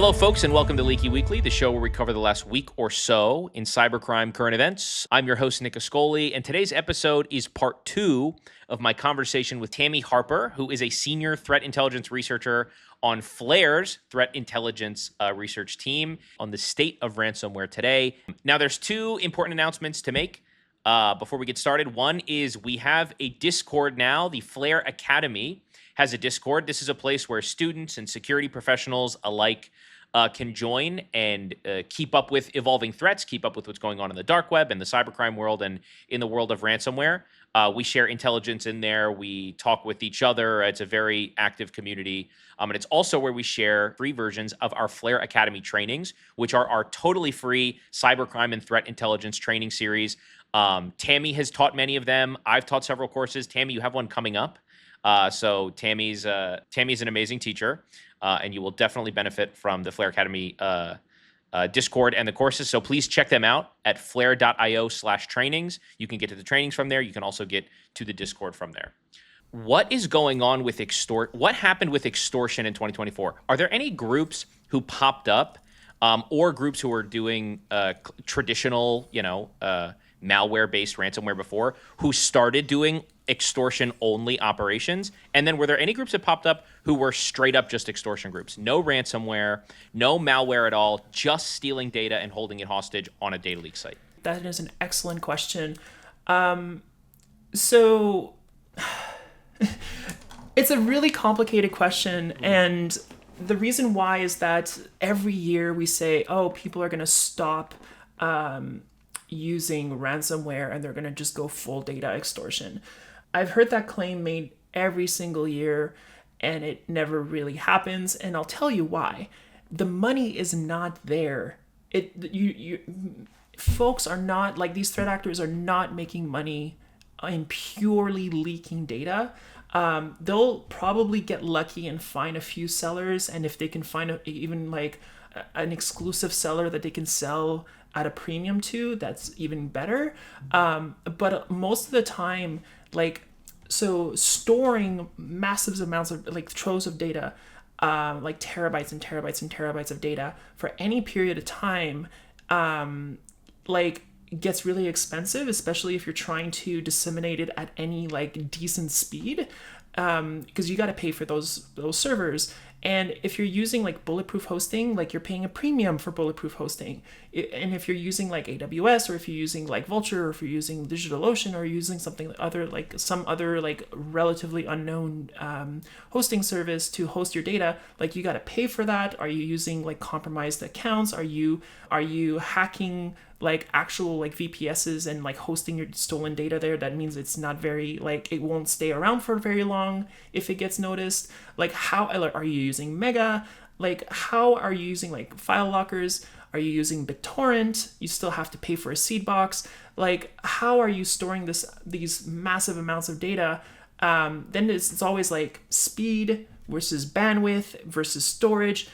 Hello, folks, and welcome to Leaky Weekly, the show where we cover the last week or so in cybercrime current events. I'm your host, Nick Ascoli, and today's episode is part 2 of my conversation with Tammy Harper, who is a senior threat intelligence researcher on FLAIR's threat intelligence research team on the state of ransomware today. Now, there's 2 important announcements to make before we get started. One is we have a Discord now. The FLAIR Academy has a Discord. This is a place where students and security professionals alike can join and keep up with evolving threats, keep up with what's going on in the dark web and the cybercrime world and in the world of ransomware. We share intelligence in there. We talk with each other. It's a very active community. And it's also where we share free versions of our FLAIR Academy trainings, which are our totally free cybercrime and threat intelligence training series. Tammy has taught many of them. I've taught several courses. Tammy, you have one coming up. So Tammy's an amazing teacher, and you will definitely benefit from the FLAIR Academy Discord and the courses. So please check them out at flair.io/trainings. You can get to the trainings from there. You can also get to the Discord from there. What is going on with Extort? What happened with extortion in 2024? Are there any groups who popped up or groups who were doing traditional, malware-based ransomware before who started doing extortion-only operations? And then were there any groups that popped up who were straight up just extortion groups? No ransomware, no malware at all, just stealing data and holding it hostage on a data leak site? That is an excellent question. So it's a really complicated question. And the reason why is that every year we say, oh, people are going to stop using ransomware and they're going to just go full data extortion. I've heard that claim made every single year and it never really happens. And I'll tell you why. The money is not there. Folks are not, like, these threat actors are not making money in purely leaking data. They'll probably get lucky and find a few sellers. And if they can find even like an exclusive seller that they can sell at a premium to, that's even better. But most of the time, so storing massive amounts of troves of data, like terabytes and terabytes and terabytes of data for any period of time, gets really expensive, especially if you're trying to disseminate it at any decent speed, because you got to pay for those servers. And if you're using bulletproof hosting, you're paying a premium for bulletproof hosting. And if you're using AWS, or if you're using Vultr, or if you're using DigitalOcean, or using something other some other relatively unknown hosting service to host your data, you got to pay for that. Are you using compromised accounts? Are you hacking actual VPSs and hosting your stolen data there? That means it's not very it won't stay around for very long if it gets noticed. How are you using Mega? How are you using file lockers? Are you using BitTorrent? You still have to pay for a seed box. How are you storing these massive amounts of data? Then it's always speed versus bandwidth versus storage.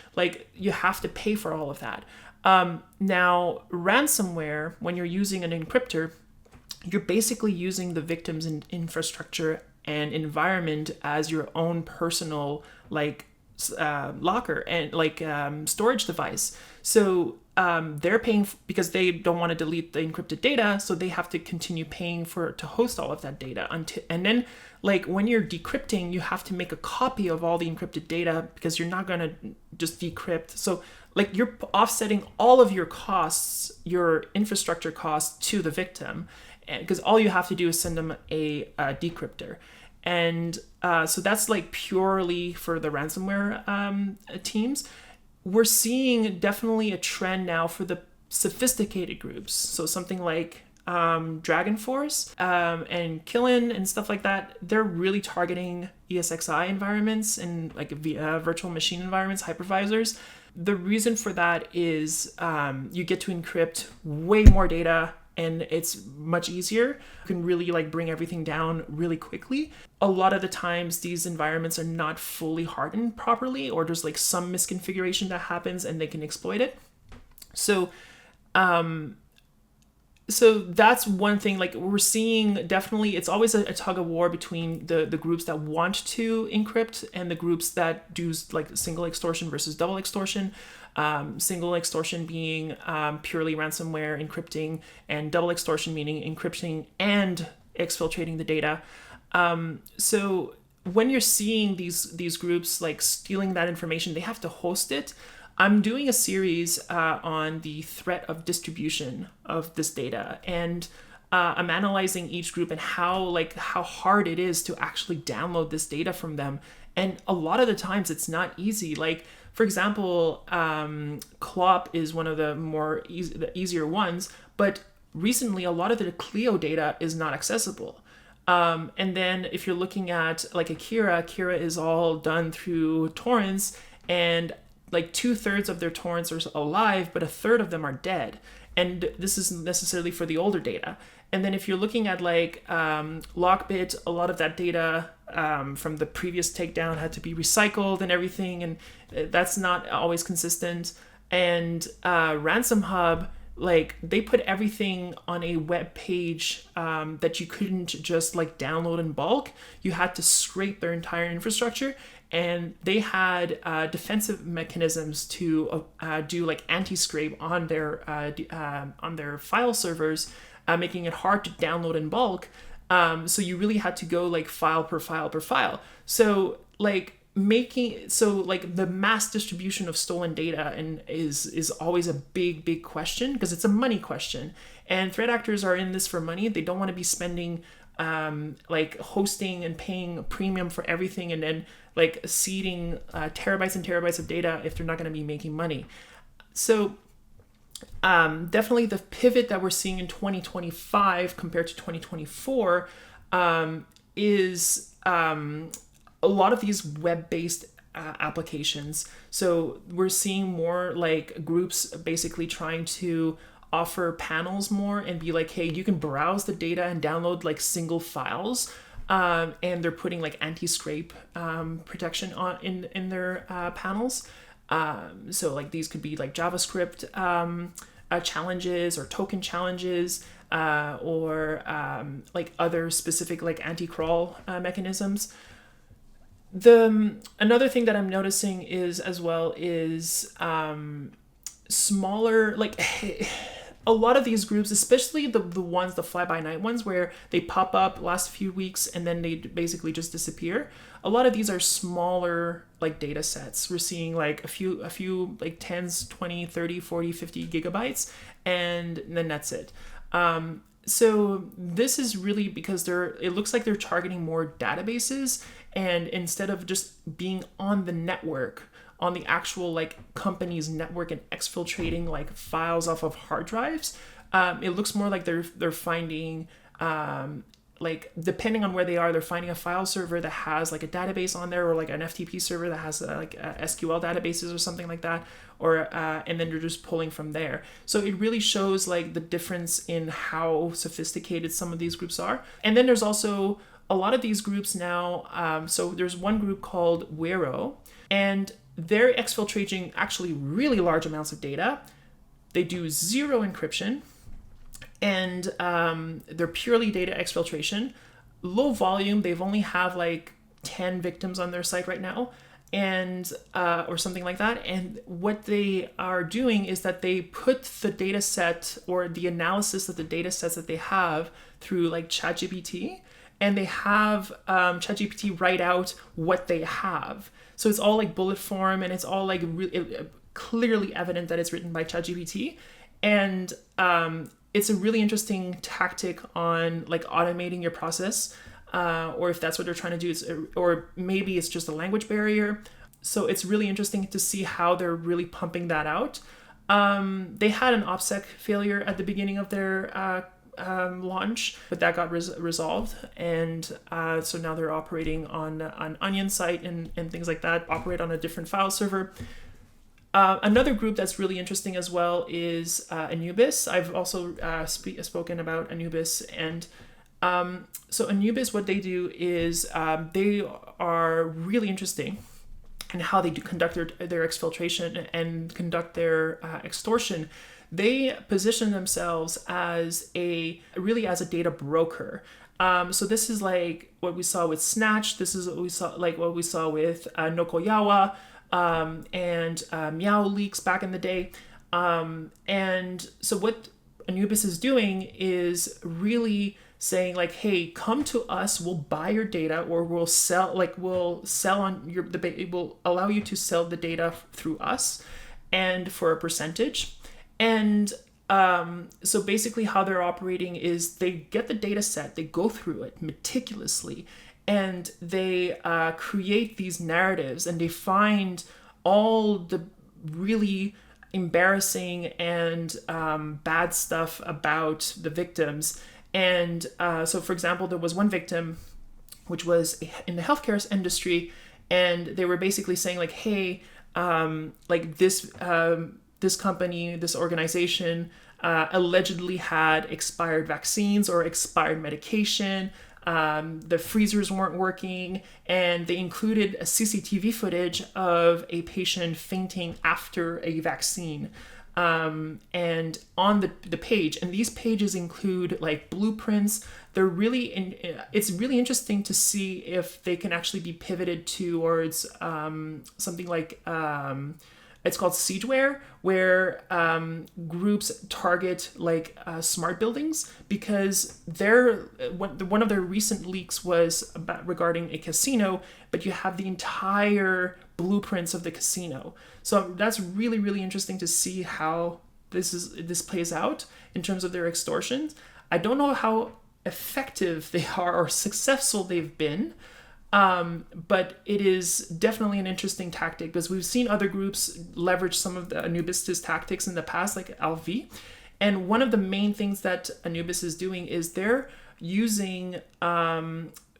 You have to pay for all of that. Now, ransomware, when you're using an encryptor, you're basically using the victim's infrastructure and environment as your own personal locker and storage device. So they're paying because they don't want to delete the encrypted data, so they have to continue paying to host all of that data. And then when you're decrypting, you have to make a copy of all the encrypted data because you're not going to just decrypt. So you're offsetting all of your costs, your infrastructure costs, to the victim, because all you have to do is send them a decryptor. And so that's purely for the ransomware teams. We're seeing definitely a trend now for the sophisticated groups. So something like Dragon Force and Killin and stuff like that, they're really targeting ESXi environments and virtual machine environments, hypervisors. The reason for that is you get to encrypt way more data and it's much easier. You can really bring everything down really quickly. A lot of the times these environments are not fully hardened properly, or there's some misconfiguration that happens and they can exploit it. So So that's one thing, like we're seeing definitely it's always a tug of war between the groups that want to encrypt and the groups that do like single extortion versus double extortion. Single extortion being purely ransomware encrypting, and double extortion meaning encrypting and exfiltrating the data. So when you're seeing these groups like stealing that information, they have to host it. I'm doing a series on the threat of distribution of this data, and I'm analyzing each group and how hard it is to actually download this data from them. And a lot of the times it's not easy. Like for example, CLOP is one of the easier ones, but recently a lot of the Clio data is not accessible. And then if you're looking at like Akira is all done through torrents, and like 2/3 of their torrents are alive, but 1/3 of them are dead. And this isn't necessarily for the older data. And then if you're looking at like Lockbit, a lot of that data from the previous takedown had to be recycled and everything, and that's not always consistent. And Ransom Hub, like they put everything on a web page that you couldn't just like download in bulk. You had to scrape their entire infrastructure, and they had defensive mechanisms to do like anti-scrape on their file servers, making it hard to download in bulk. So you really had to go like file per file per file. So like the mass distribution of stolen data and is always a big question, because it's a money question, and threat actors are in this for money. They don't want to be spending like hosting and paying a premium for everything, and then like seeding terabytes and terabytes of data if they're not going to be making money. So definitely the pivot that we're seeing in 2025 compared to 2024 is a lot of these web-based applications. So we're seeing more like groups basically trying to offer panels more and be like, hey, you can browse the data and download like single files. And they're putting like anti-scrape protection on in their panels. So like these could be like JavaScript challenges or token challenges, or like other specific like anti-crawl mechanisms. Another thing that I'm noticing is smaller, like a lot of these groups, especially the ones, the fly-by-night ones where they pop up last few weeks and then they basically just disappear. A lot of these are smaller like data sets. We're seeing like a few like 10s, 20, 30, 40, 50 gigabytes, and then that's it. So this is really because it looks like they're targeting more databases, and instead of just being on the network, on the actual like company's network and exfiltrating like files off of hard drives, it looks more like they're finding like depending on where they are, they're finding a file server that has like a database on there, or like an FTP server that has like SQL databases or something like that, or and then you're just pulling from there. So it really shows like the difference in how sophisticated some of these groups are. And then there's also a lot of these groups now. So there's one group called Wero, and they're exfiltrating actually really large amounts of data. They do zero encryption, and they're purely data exfiltration. Low volume. They've only have like 10 victims on their site right now, and or something like that. And what they are doing is that they put the data set or the analysis of the data sets that they have through like ChatGPT, and they have ChatGPT write out what they have. So it's all like bullet form, and it's all like clearly evident that it's written by ChatGPT. And it's a really interesting tactic on like automating your process, or if that's what they're trying to do, or maybe it's just a language barrier. So it's really interesting to see how they're really pumping that out. They had an OPSEC failure at the beginning of their launch, but that got resolved, and so now they're operating on an Onion site and things like that, operate on a different file server. Another group that's really interesting as well is Anubis. I've also spoken about Anubis, and so Anubis, what they do is they are really interesting in how they do conduct their exfiltration and conduct their extortion. they position themselves as as a data broker. So this is like what we saw with Snatch. This is what we saw with Nokoyawa and Meow leaks back in the day. And so what Anubis is doing is really saying like, hey, come to us, we'll buy your data, or we'll sell on it will allow you to sell the data through us and for a percentage. And so basically how they're operating is they get the data set, they go through it meticulously, and they create these narratives, and they find all the really embarrassing and bad stuff about the victims. And so, for example, there was one victim which was in the healthcare industry, and they were basically saying like, hey, like this company, this organization allegedly had expired vaccines or expired medication. The freezers weren't working, and they included a CCTV footage of a patient fainting after a vaccine. And on the page, and these pages include like blueprints. It's really interesting to see if they can actually be pivoted towards something like it's called siegeware, where groups target like smart buildings, because one of their recent leaks was regarding a casino, but you have the entire blueprints of the casino. So that's really, really interesting to see how this plays out in terms of their extortions. I don't know how effective they are or successful they've been. But it is definitely an interesting tactic, because we've seen other groups leverage some of the Anubis' tactics in the past, like LV. And one of the main things that Anubis is doing is they're using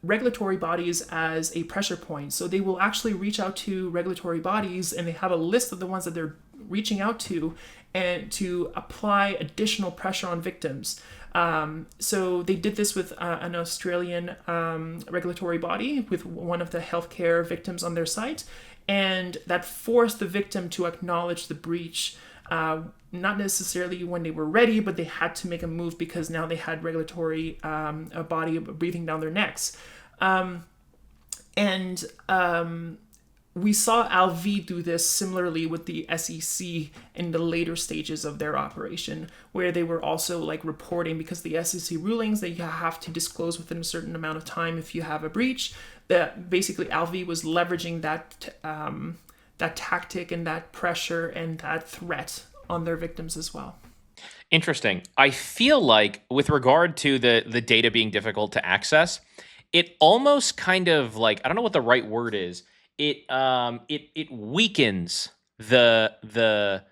regulatory bodies as a pressure point. So they will actually reach out to regulatory bodies, and they have a list of the ones that they're reaching out to, and to apply additional pressure on victims. So they did this with an Australian regulatory body with one of the healthcare victims on their site, and that forced the victim to acknowledge the breach, not necessarily when they were ready, but they had to make a move because now they had regulatory body breathing down their necks. We saw LV do this similarly with the SEC in the later stages of their operation, where they were also like reporting, because the SEC rulings that you have to disclose within a certain amount of time if you have a breach, that basically LV was leveraging that tactic and that pressure and that threat on their victims as well. Interesting. I feel like with regard to the data being difficult to access, it almost kind of like, I don't know what the right word is. It weakens the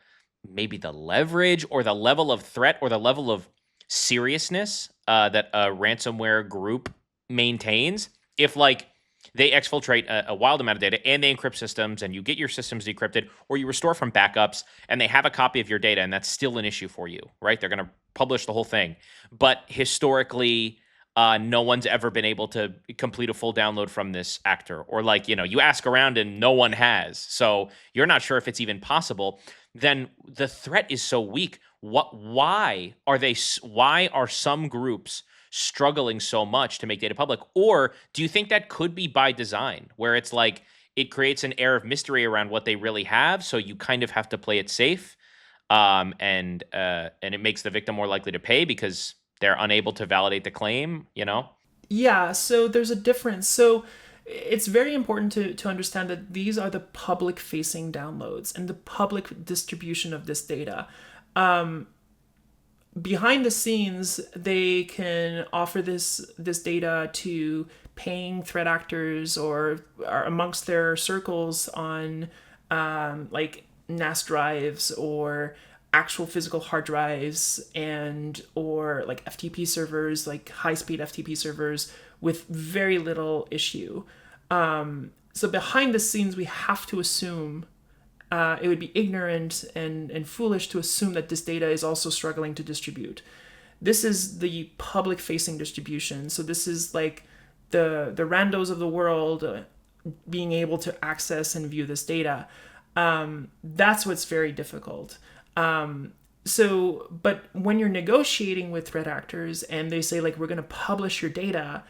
maybe the leverage or the level of threat or the level of seriousness that a ransomware group maintains if like they exfiltrate a wild amount of data and they encrypt systems, and you get your systems decrypted, or you restore from backups and they have a copy of your data, and that's still an issue for you, right? They're going to publish the whole thing. But historically, no one's ever been able to complete a full download from this actor, or like, you ask around and no one has. So you're not sure if it's even possible. Then the threat is so weak. Why are some groups struggling so much to make data public? Or do you think that could be by design, where it's like it creates an air of mystery around what they really have, so you kind of have to play it safe, and it makes the victim more likely to pay because they're unable to validate the claim, Yeah, so there's a difference. So it's very important to understand that these are the public facing downloads and the public distribution of this data. Behind the scenes, they can offer this data to paying threat actors or amongst their circles on like NAS drives or actual physical hard drives, or like FTP servers, like high-speed FTP servers with very little issue. So behind the scenes, we have to assume it would be ignorant and foolish to assume that this data is also struggling to distribute. This is the public-facing distribution. So this is like the randos of the world being able to access and view this data. That's what's very difficult. But when you're negotiating with threat actors and they say like we're going to publish your data,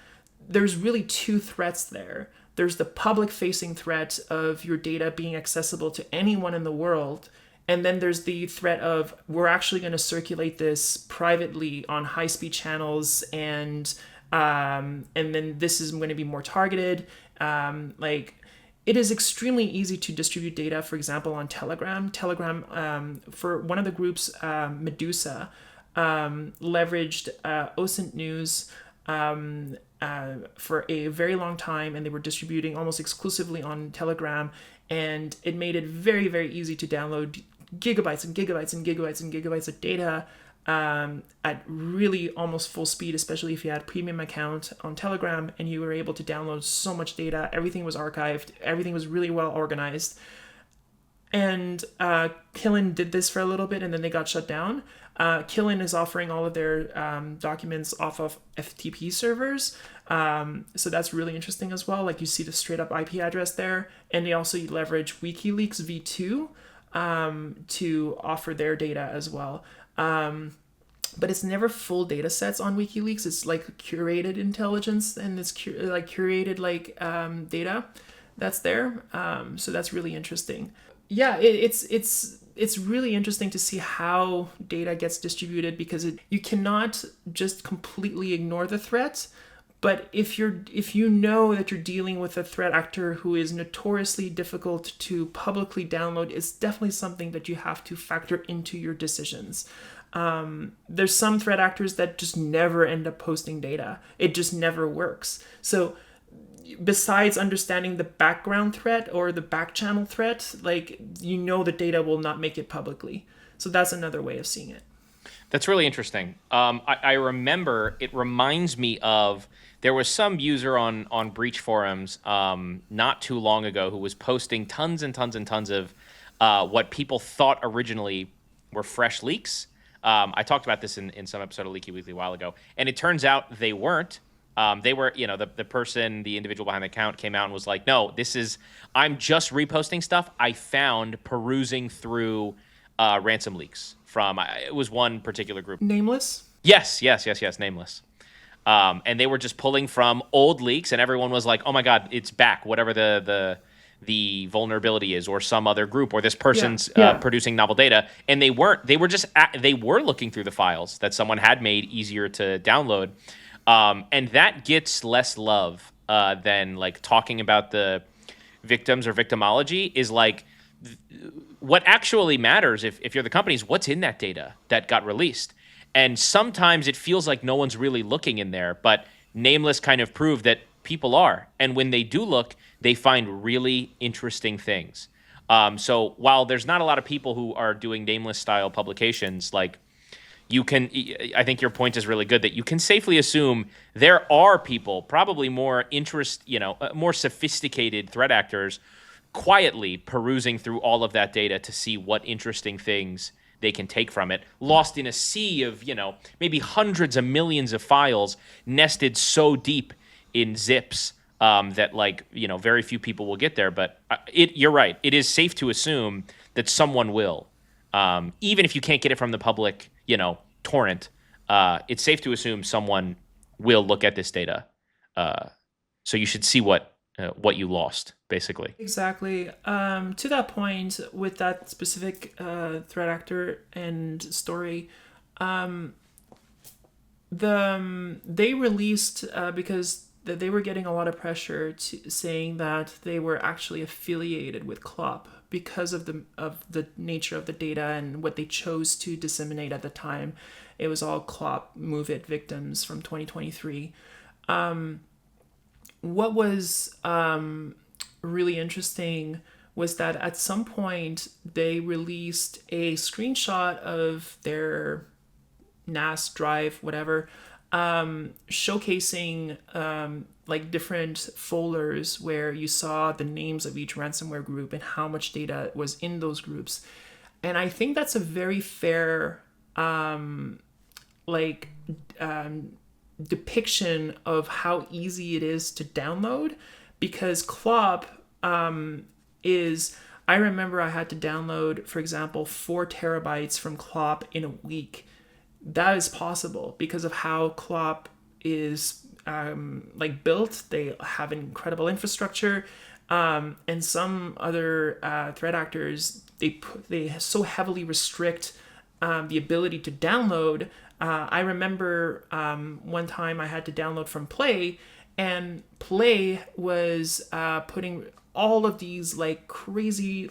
there's really two threats there. There's the public facing threat of your data being accessible to anyone in the world, and then there's the threat of we're actually going to circulate this privately on high speed channels, and then this is going to be more targeted. Like it is extremely easy to distribute data, for example, on Telegram. For one of the groups, Medusa, leveraged OSINT news for a very long time, and they were distributing almost exclusively on Telegram, and it made it very, very easy to download gigabytes and gigabytes and gigabytes and gigabytes of data at really almost full speed, especially if you had a premium account on Telegram and you were able to download so much data. Everything was archived. Everything was really well organized. And Killin did this for a little bit and then they got shut down. Killin is offering all of their documents off of FTP servers. So that's really interesting as well. Like you see the straight up IP address there. And they also leverage WikiLeaks v2 to offer their data as well. But it's never full data sets on WikiLeaks. It's like curated intelligence and it's curated data that's there. So that's really interesting. Yeah, it's really interesting to see how data gets distributed because you cannot just completely ignore the threat. But if you know that you're dealing with a threat actor who is notoriously difficult to publicly download, it's definitely something that you have to factor into your decisions. There's some threat actors that just never end up posting data. It just never works. So besides understanding the background threat or the back channel threat, the data will not make it publicly. So that's another way of seeing it. That's really interesting. I remember, it reminds me of, there was some user on breach forums not too long ago who was posting tons and tons and tons of what people thought originally were fresh leaks. I talked about this in some episode of Leaky Weekly a while ago, and it turns out they weren't. They were, the person, the individual behind the account came out and was like, no, I'm just reposting stuff I found perusing through ransom leaks from, it was one particular group. Nameless? Yes, nameless. And they were just pulling from old leaks, and everyone was like, oh my God, it's back, whatever the vulnerability is, or some other group, or this person's producing novel data. And they weren't. They were looking through the files that someone had made easier to download. And that gets less love than talking about the victims or victimology is what actually matters if you're the company is what's in that data that got released. And sometimes it feels like no one's really looking in there, but Nameless kind of proved that people are. And when they do look, they find really interesting things. So while there's not a lot of people who are doing Nameless style publications, I think your point is really good that you can safely assume there are people, probably more more sophisticated threat actors, quietly perusing through all of that data to see what interesting things they can take from it, lost in a sea of, maybe hundreds of millions of files nested so deep in zips that very few people will get there. But you're right. It is safe to assume that someone will, even if you can't get it from the public, torrent. It's safe to assume someone will look at this data. So you should see what you lost, basically. Exactly. To that point, with that specific threat actor and story, they released because they were getting a lot of pressure saying that they were actually affiliated with Clop because of the nature of the data and what they chose to disseminate at the time. It was all Clop Move It victims from 2023. What was really interesting was that at some point they released a screenshot of their NAS drive, whatever, showcasing different folders where you saw the names of each ransomware group and how much data was in those groups. And I think that's a very fair depiction of how easy it is to download, because Clop is I remember I had to download, for example, 4 terabytes from Clop in a week. That is possible because of how Clop is built. They have an incredible infrastructure, and some other threat actors they so heavily restrict the ability to download. I remember one time I had to download from Play, and Play was putting all of these like crazy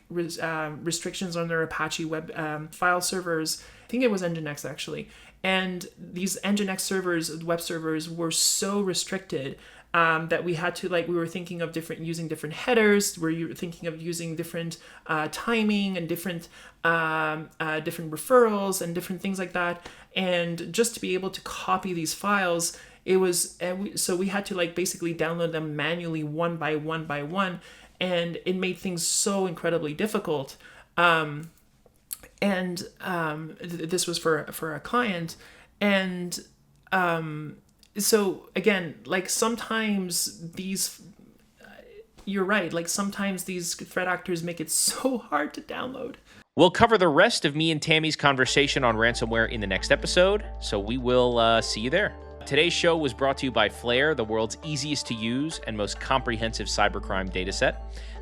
restrictions on their Apache web file servers. I think it was Nginx actually. And these Nginx servers, web servers, were so restricted that we had to we were thinking of using different headers. We were thinking of using different timing and different referrals and different things like that. And just to be able to copy these files, so we had to basically download them manually one by one, and it made things so incredibly difficult. This was for a client, and so again, sometimes these, you're right, sometimes these threat actors make it so hard to download. We'll cover the rest of me and Tammy's conversation on ransomware in the next episode, so we will see you there. Today's show was brought to you by Flare, the world's easiest to use and most comprehensive cybercrime dataset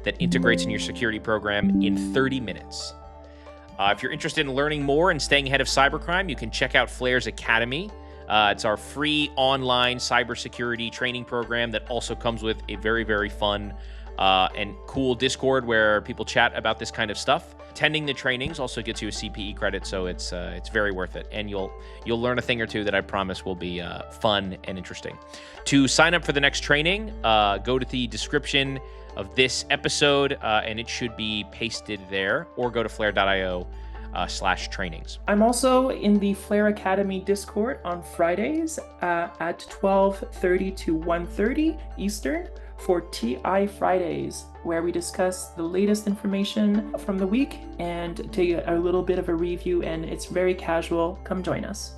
that integrates in your security program in 30 minutes. If you're interested in learning more and staying ahead of cybercrime, you can check out Flare's Academy. It's our free online cybersecurity training program that also comes with a very, very fun and cool Discord where people chat about this kind of stuff. Attending the trainings also gets you a CPE credit, so it's very worth it, and you'll learn a thing or two that I promise will be fun and interesting. To sign up for the next training, go to the description of this episode, and it should be pasted there, or go to flare.io/trainings. I'm also in the Flare Academy Discord on Fridays at 12:30 to 1:30 Eastern for TI Fridays, where we discuss the latest information from the week and take a little bit of a review, and it's very casual. Come join us.